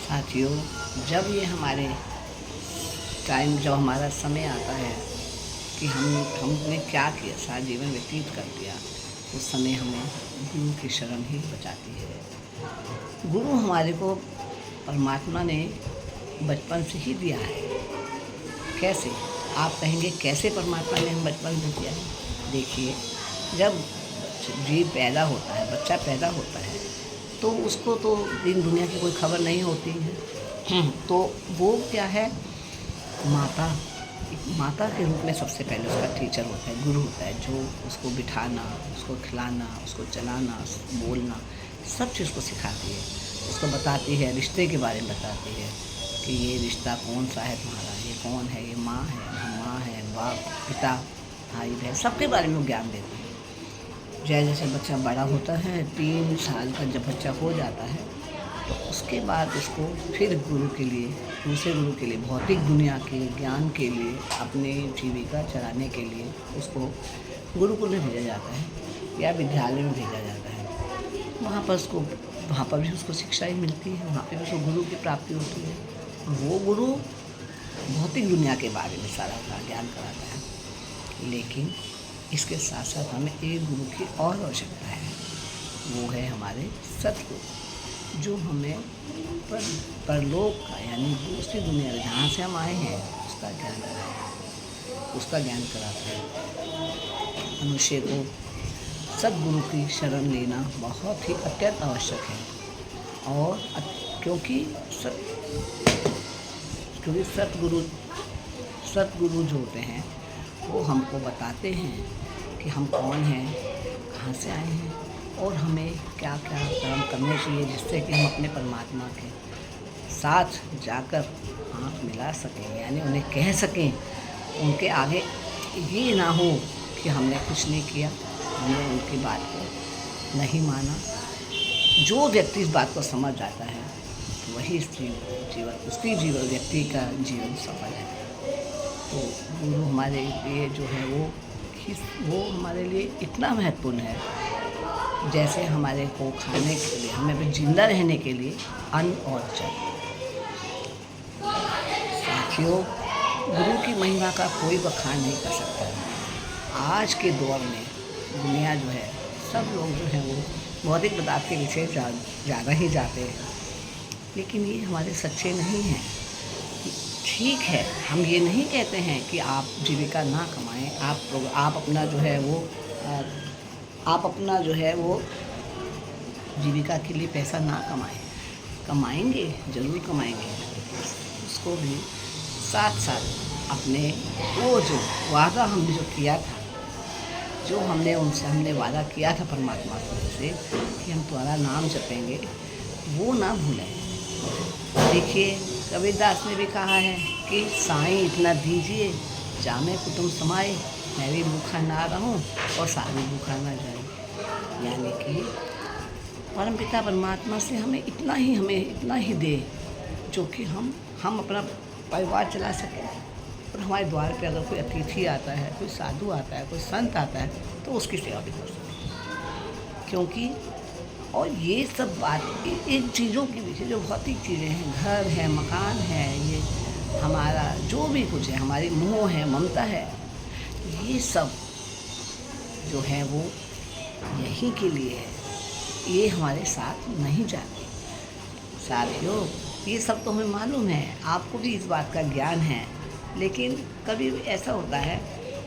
साथियों, जब ये हमारे टाइम जब हमारा समय आता है कि हमने क्या किया, सारा जीवन व्यतीत कर दिया, उस समय हमें गुरु की शरण ही बचाती है। गुरु हमारे को परमात्मा ने बचपन से ही दिया है। कैसे? आप कहेंगे कैसे परमात्मा ने हमें बचपन से दिया है? देखिए, जब जीव पैदा होता है, बच्चा पैदा होता है, तो उसको तो इन दुनिया की कोई खबर नहीं होती है। तो वो क्या है, माता के रूप में सबसे पहले उसका टीचर होता है, गुरु होता है, जो उसको बिठाना, उसको खिलाना, उसको चलाना, बोलना, सब चीज़ को सिखाती है। उसको बताती है, रिश्ते के बारे में बताती है कि ये रिश्ता कौन सा है तुम्हारा, ये कौन है, ये माँ है, बाप, पिता, भाई बहन, सबके बारे में वो ज्ञान देती है। जैसे जैसे बच्चा बड़ा होता है, 3 साल का जब बच्चा हो जाता है, तो उसके बाद उसको फिर गुरु के लिए, दूसरे गुरु के लिए, भौतिक दुनिया के ज्ञान के लिए, अपने जीविका चलाने के लिए उसको गुरुकुल में भेजा जाता है या विद्यालय में भेजा जाता है। वहाँ पर भी उसको शिक्षा ही मिलती है, वहाँ पे भी उसको गुरु की प्राप्ति होती है। वो गुरु भौतिक दुनिया के बारे में सारा ज्ञान कराता है, लेकिन इसके साथ साथ हमें एक गुरु की और आवश्यकता है। वो है हमारे सतगुरु, जो हमें परलोक का, यानी दूसरी दुनिया जहाँ से हम आए हैं, उसका ज्ञान कराता है। मनुष्य को सतगुरु की शरण लेना बहुत ही अत्यंत आवश्यक है। और क्योंकि सतगुरु जो होते हैं, वो हमको बताते हैं कि हम कौन हैं, कहाँ से आए हैं, और हमें क्या क्या कर्म करने चाहिए, जिससे कि हम अपने परमात्मा के साथ जाकर आँख मिला सकें, यानी उन्हें कह सकें, उनके आगे ये ना हो कि हमने कुछ नहीं किया, हमने उनकी बात को नहीं माना। जो व्यक्ति इस बात को समझ जाता है, वही उसकी व्यक्ति का जीवन सफल है। तो गुरु हमारे लिए जो है वो हमारे लिए इतना महत्वपूर्ण है, जैसे हमारे को खाने के लिए, हमें जिंदा रहने के लिए अन्न और जल। साथियों, गुरु की महिमा का कोई बखान नहीं कर सकता। आज के दौर में दुनिया जो है, सब लोग जो हैं वो भौतिक पदार्थ के पीछे ज़्यादा ही जाते हैं, लेकिन ये हमारे सच्चे नहीं हैं। ठीक है, हम ये नहीं कहते हैं कि आप जीविका ना कमाएं, आप अपना जो है वो जीविका के लिए पैसा ना कमाएंगे, ज़रूर कमाएंगे। उसको भी साथ साथ अपने वो जो वादा हमने जो किया था, हमने वादा किया था परमात्मा से कि हम तुम्हारा नाम जपेंगे, वो ना भूलें। देखिए, कबीरदास ने भी कहा है कि साईं इतना दीजिए, जामे कुटुंब समाए, मैं भी भूखा ना रहूं और सारी भूखा ना जाए। यानी कि परमपिता परमात्मा से हमें इतना ही दे, जो कि हम अपना परिवार चला सकें, और हमारे द्वार पे अगर कोई अतिथि आता है, कोई साधु आता है, कोई संत आता है, तो उसकी सेवा भी कर सकें। क्योंकि और ये सब बात इन चीज़ों के पीछे जो भौतिक चीज़ें हैं, घर है, मकान है, ये हमारा जो भी कुछ है, हमारी मोह है, ममता है, ये सब जो है वो यही के लिए है, ये हमारे साथ नहीं जाते। साथियों, ये सब तो हमें मालूम है, आपको भी इस बात का ज्ञान है, लेकिन कभी ऐसा होता है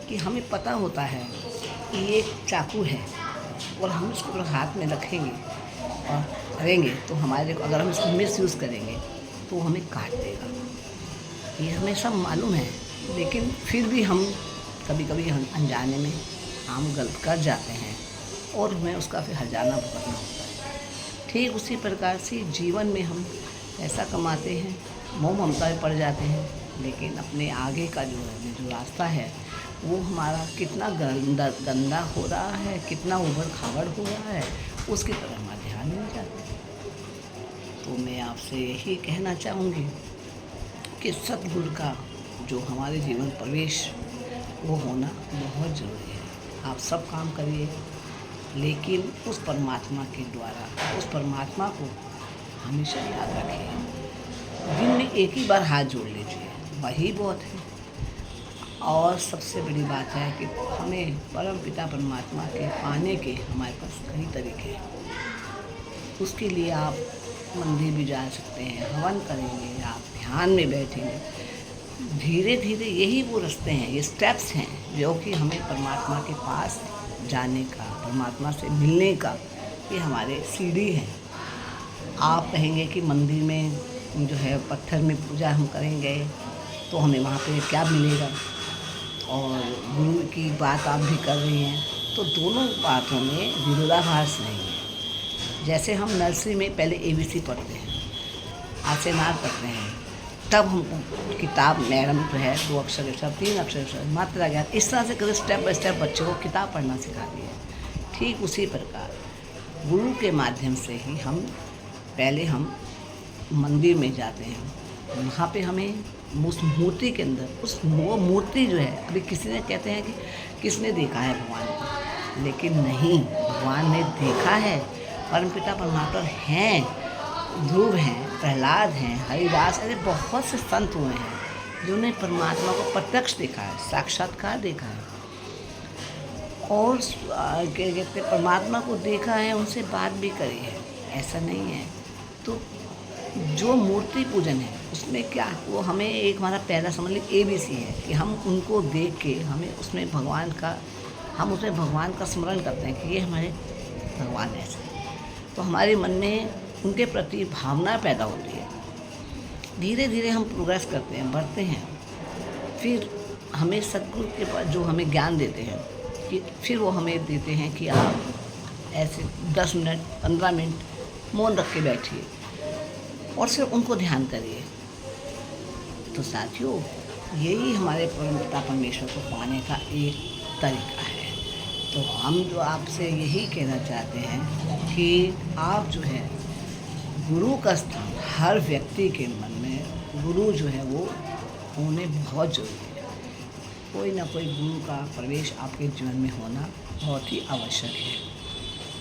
कि हमें पता होता है कि ये चाकू है और हम इसको हाथ में रखेंगे और करेंगे, तो अगर हम इसको मिसयूज़ करेंगे तो हमें काट देगा। ये हमें सब मालूम है, लेकिन फिर भी हम कभी अनजाने में हम गलत कर जाते हैं और हमें उसका फिर हर्जाना भुगतना होता है। ठीक उसी प्रकार से जीवन में हम पैसा कमाते हैं, मोह ममता में पड़ जाते हैं, लेकिन अपने आगे का जो रास्ता है, वो हमारा कितना गंदा हो रहा है, कितना उबड़ खाबड़ हो रहा है, उसकी तरफ हमारा ध्यान नहीं जाता। तो मैं आपसे यही कहना चाहूँगी कि सतगुरु का जो हमारे जीवन प्रवेश वो होना बहुत ज़रूरी है। आप सब काम करिए, लेकिन उस परमात्मा के द्वारा, उस परमात्मा को हमेशा याद रखिए। दिन में एक ही बार हाथ जोड़ लीजिए, वही बहुत है। और सबसे बड़ी बात है कि हमें परम पिता परमात्मा के पाने के हमारे पास कई तरीके हैं। उसके लिए आप मंदिर भी जा सकते हैं, हवन करेंगे, आप ध्यान में बैठेंगे, धीरे धीरे यही वो रास्ते हैं, ये स्टेप्स हैं जो कि हमें परमात्मा के पास जाने का, परमात्मा से मिलने का, ये हमारे सीढ़ी हैं। आप कहेंगे कि मंदिर में जो है पत्थर में पूजा हम करेंगे तो हमें वहाँ पे क्या मिलेगा, और गुरु की बात आप भी कर रही हैं, तो दोनों बातों में विरोधाभास नहीं है। जैसे हम नर्सरी में पहले ABC पढ़ते हैं, आ से नार पढ़ते हैं, तब हमको किताब मैडम जो है 2 अक्षर के साथ 3 अक्षर के साथ मात्रा ज्ञान, इस तरह से कभी स्टेप बाय स्टेप बच्चों को किताब पढ़ना सिखाती है। ठीक उसी प्रकार गुरु के माध्यम से ही पहले हम मंदिर में जाते हैं, वहाँ पे हमें उस मूर्ति के अंदर वो मूर्ति जो है, अभी किसी ने कहते हैं कि किसने देखा है भगवान को, लेकिन नहीं, भगवान ने देखा है। परमपिता परमात्मा हैं, ध्रुव हैं, प्रहलाद हैं, हरिदास, ऐसे बहुत से संत हुए हैं जिन्होंने परमात्मा को प्रत्यक्ष देखा है, साक्षात्कार देखा है, और क्या कहते हैं परमात्मा को देखा है, उनसे बात भी करी है। ऐसा नहीं है। तो जो मूर्ति पूजन है उसमें क्या, वो हमें एक हमारा पहला समझ लीजिए ABC है कि हम उनको देख के हमें उसमें भगवान का स्मरण करते हैं कि ये हमारे भगवान ऐसे, तो हमारे मन में उनके प्रति भावना पैदा होती है। धीरे धीरे हम प्रोग्रेस करते हैं, बढ़ते हैं, फिर हमें सद्गुरु के पास जो हमें ज्ञान देते हैं कि फिर वो हमें देते हैं कि आप ऐसे 10 मिनट 15 मिनट मौन रख के बैठिए और सिर्फ उनको ध्यान करिए। तो साथियों, यही हमारे परमपिता परमेश्वर को पाने का एक तरीका है। तो हम जो आपसे यही कहना चाहते हैं कि आप जो है गुरु का स्थान हर व्यक्ति के मन में, गुरु जो है वो होने बहुत ज़रूरी है। कोई ना कोई गुरु का प्रवेश आपके जीवन में होना बहुत ही आवश्यक है।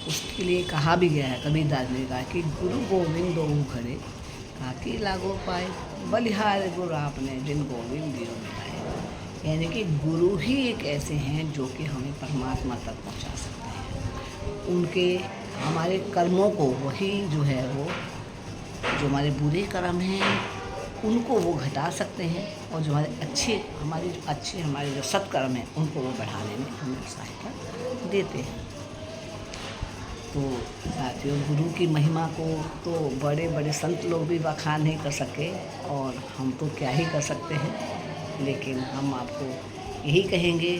उसके लिए कहा भी गया है, कबीरदास ने कहा कि गुरु गोविंद दो खड़े काकी लागो पाए, बलिहार गुरु आपने जिन गोविंद दियो मिलाए। यानी कि गुरु ही एक ऐसे हैं जो कि हमें परमात्मा तक पहुंचा सकते हैं। उनके हमारे कर्मों को वही जो है वो, जो हमारे बुरे कर्म हैं उनको वो घटा सकते हैं, और जो हमारे जो सत्कर्म हैं उनको वो बढ़ाने में हमें सहायता देते हैं। तो साथियों, गुरु की महिमा को तो बड़े बड़े संत लोग भी बखान नहीं कर सके, और हम तो क्या ही कर सकते हैं। लेकिन हम आपको यही कहेंगे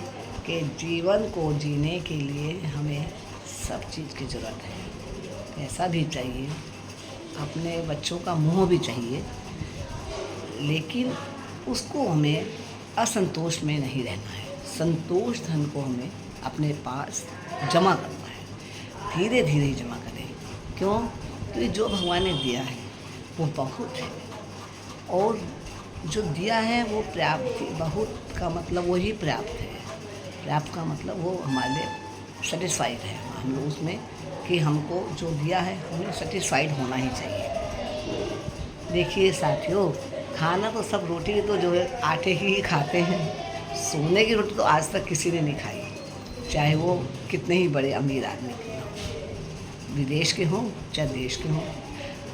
कि जीवन को जीने के लिए हमें सब चीज़ की ज़रूरत है। पैसा भी चाहिए, अपने बच्चों का मोह भी चाहिए, लेकिन उसको हमें असंतोष में नहीं रहना है। संतोष धन को हमें अपने पास जमा करना है, धीरे धीरे जमा करें। क्यों? तो जो भगवान ने दिया है वो बहुत है, और जो दिया है वो पर्याप्त, बहुत का मतलब वही पर्याप्त है। पर्याप्त का मतलब वो हमारे लिए सेटिस्फाइड है, हम लोग उसमें कि हमको जो दिया है हमें सेटिस्फाइड होना ही चाहिए। देखिए साथियों, खाना तो सब, रोटी तो जो है आटे की ही खाते हैं, सोने की रोटी तो आज तक किसी ने नहीं खाई, चाहे वो कितने ही बड़े अमीर आदमी के हों, विदेश के हों चाहे देश के हों।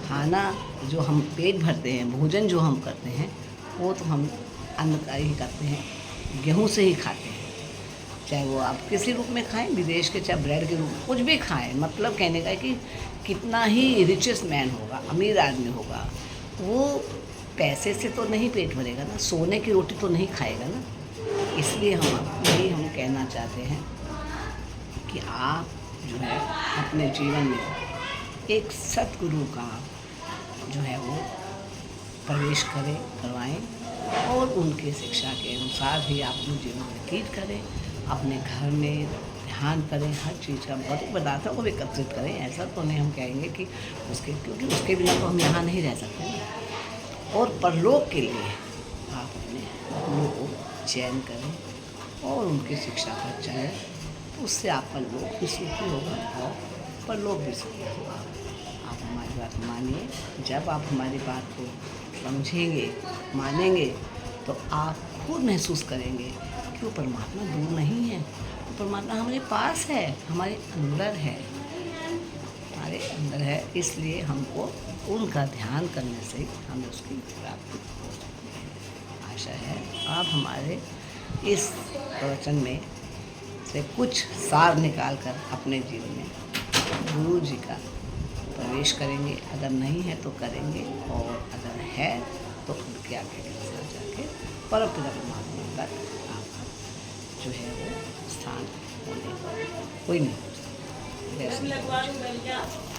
खाना जो हम पेट भरते हैं, भोजन जो हम करते हैं, वो तो हम अन्न का ही करते हैं, गेहूं से ही खाते हैं। चाहे वो आप किसी रूप में खाएं, विदेश के, चाहे ब्रेड के रूप में, कुछ भी खाएं। मतलब कहने का है कि कितना ही रिचेस्ट मैन होगा, अमीर आदमी होगा, वो पैसे से तो नहीं पेट भरेगा ना, सोने की रोटी तो नहीं खाएगा ना। इसलिए हम कहना चाहते हैं कि आप जो है अपने जीवन में एक सतगुरु का जो है वो प्रवेश करवाएं, और उनके शिक्षा के अनुसार ही आप अपने जीवन व्यतीत करें। अपने घर में ध्यान करें, हर चीज़ का भौतिक पदार्थों को भी एकत्रित करें। ऐसा तो नहीं हम कहेंगे कि क्योंकि उसके बिना तो हम यहाँ नहीं रह सकते ना। और परलोक के लिए आप अपने लोग को चयन करें और उनकी शिक्षा पर चलें, तो उससे आपका लोक भी सुखी होगा और परलोक भी सुखी होगा। आप हमारी बात मानिए। जब आप हमारी बात को समझेंगे, मानेंगे, तो आप खुद महसूस करेंगे कि वो परमात्मा दूर नहीं है, वो परमात्मा हमारे पास है, हमारे अंदर है, हमारे अंदर है। इसलिए हमको उनका ध्यान करने से हमें उसकी प्राप्ति हो सकती है। आशा है आप हमारे इस प्रवचन में से कुछ सार निकाल कर अपने जीवन में गुरु जी का प्रवेश करेंगे। अगर नहीं है तो करेंगे, और अगर है तो उनके आगे के साथ जाके परम पिता परमात्मा तक आपका जो है वो स्थान होने कोई नहीं हो सकता।